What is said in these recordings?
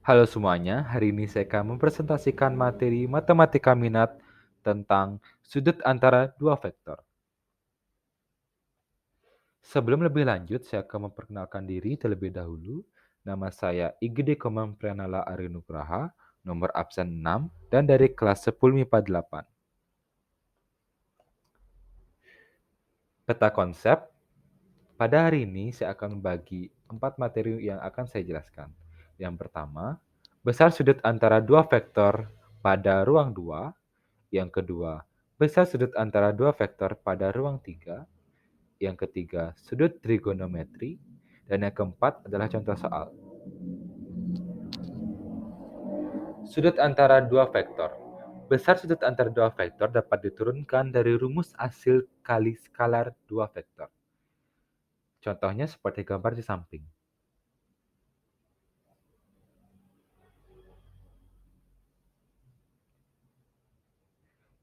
Halo semuanya, hari ini saya akan mempresentasikan materi matematika minat tentang sudut antara dua vektor. Sebelum lebih lanjut, saya akan memperkenalkan diri terlebih dahulu. Nama saya Igede Komang Priyanala Arinugraha, nomor absen 6, dan dari kelas 10 MIPA 8. Peta konsep, pada hari ini saya akan membagi 4 materi yang akan saya jelaskan. Yang pertama, besar sudut antara dua vektor pada ruang 2. Yang kedua, besar sudut antara dua vektor pada ruang 3. Yang ketiga, sudut trigonometri. Dan yang keempat adalah contoh soal. Sudut antara dua vektor. Besar sudut antara dua vektor dapat diturunkan dari rumus hasil kali skalar dua vektor. Contohnya seperti gambar di samping.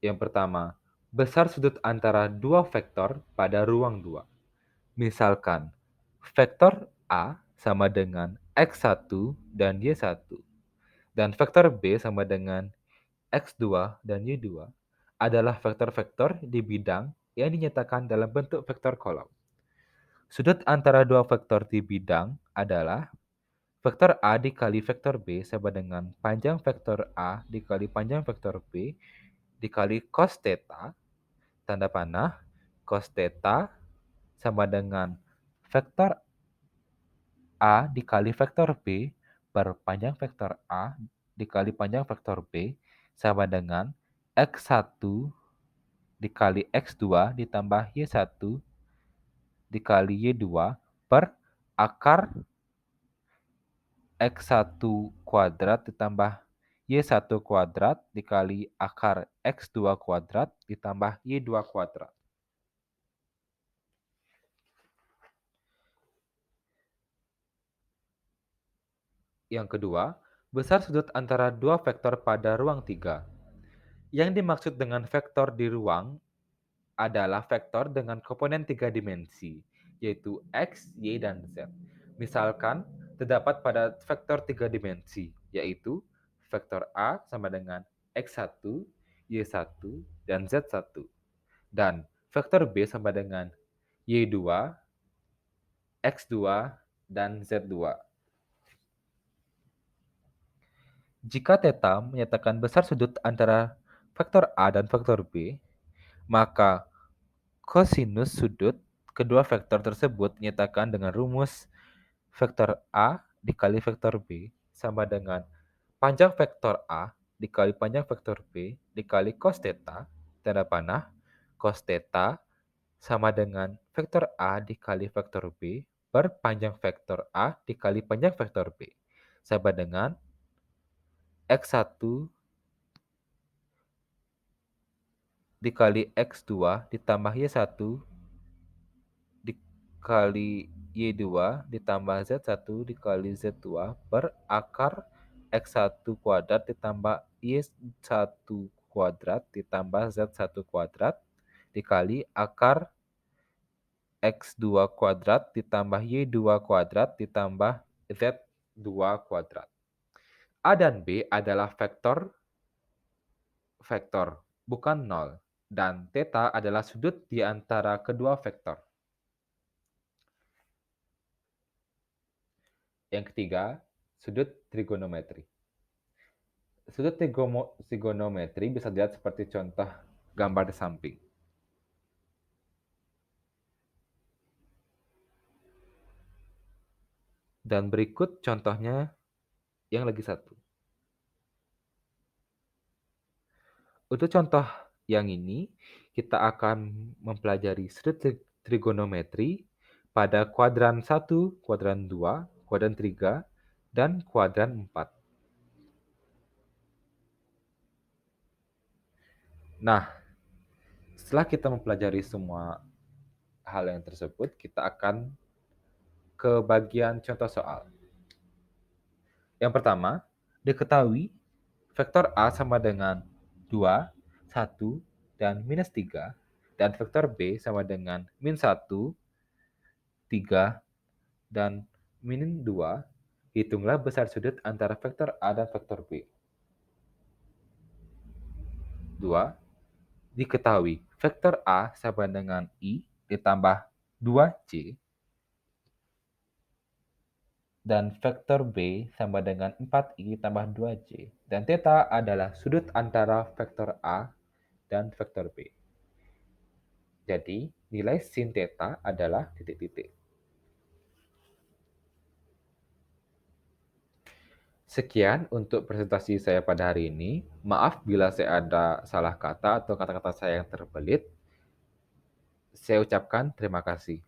Yang pertama, besar sudut antara dua vektor pada ruang 2. Misalkan, vektor A sama dengan X1 dan Y1, dan vektor B sama dengan X2 dan Y2 adalah vektor-vektor di bidang yang dinyatakan dalam bentuk vektor kolom. Sudut antara dua vektor di bidang adalah vektor A dikali vektor B sama dengan panjang vektor A dikali panjang vektor B dikali cos theta, tanda panah, cos theta sama dengan vektor A dikali vektor B per panjang vektor A dikali panjang vektor B sama dengan X1 dikali X2 ditambah Y1 dikali Y2 per akar X1 kuadrat ditambah Y1 kuadrat dikali akar X2 kuadrat ditambah Y2 kuadrat. Yang kedua, besar sudut antara dua vektor pada ruang 3. Yang dimaksud dengan vektor di ruang adalah vektor dengan komponen 3 dimensi, yaitu X, Y, dan Z. Misalkan, terdapat pada vektor 3 dimensi, yaitu vektor A sama dengan X1, Y1, dan Z1. Dan vektor B sama dengan Y2, X2, dan Z2. Jika theta menyatakan besar sudut antara vektor A dan vektor B, maka kosinus sudut kedua vektor tersebut dinyatakan dengan rumus vektor A dikali vektor B sama dengan panjang vektor A dikali panjang vektor B dikali cos theta, tanda panah, cos theta sama dengan vektor A dikali vektor B per panjang vektor A dikali panjang vektor B sama dengan X1 dikali X2 ditambah Y1 dikali Y2 ditambah Z1 dikali Z2 per akar X1 kuadrat ditambah Y1 kuadrat ditambah Z1 kuadrat dikali akar X2 kuadrat ditambah Y2 kuadrat ditambah Z2 kuadrat. A dan B adalah vektor bukan nol, dan theta adalah sudut di antara kedua vektor. Yang ketiga, sudut trigonometri. Sudut trigonometri bisa dilihat seperti contoh gambar di samping. Dan berikut contohnya yang lagi satu. Untuk contoh yang ini, kita akan mempelajari sudut trigonometri pada kuadran 1, kuadran 2, kuadran 3, dan kuadran 4. Nah, setelah kita mempelajari semua hal yang tersebut, kita akan ke bagian contoh soal. Yang pertama, diketahui vektor A sama dengan 2, 1, dan minus 3, dan vektor B sama dengan min 1, 3, dan min 2, Hitunglah besar sudut antara vektor A dan vektor B. 2. Diketahui vektor A sama dengan I ditambah 2C dan vektor B sama dengan 4I tambah 2C. Dan theta adalah sudut antara vektor A dan vektor B. Jadi, nilai sin theta adalah titik-titik. Sekian untuk presentasi saya pada hari ini. Maaf bila saya ada salah kata atau kata-kata saya yang terbelit. Saya ucapkan terima kasih.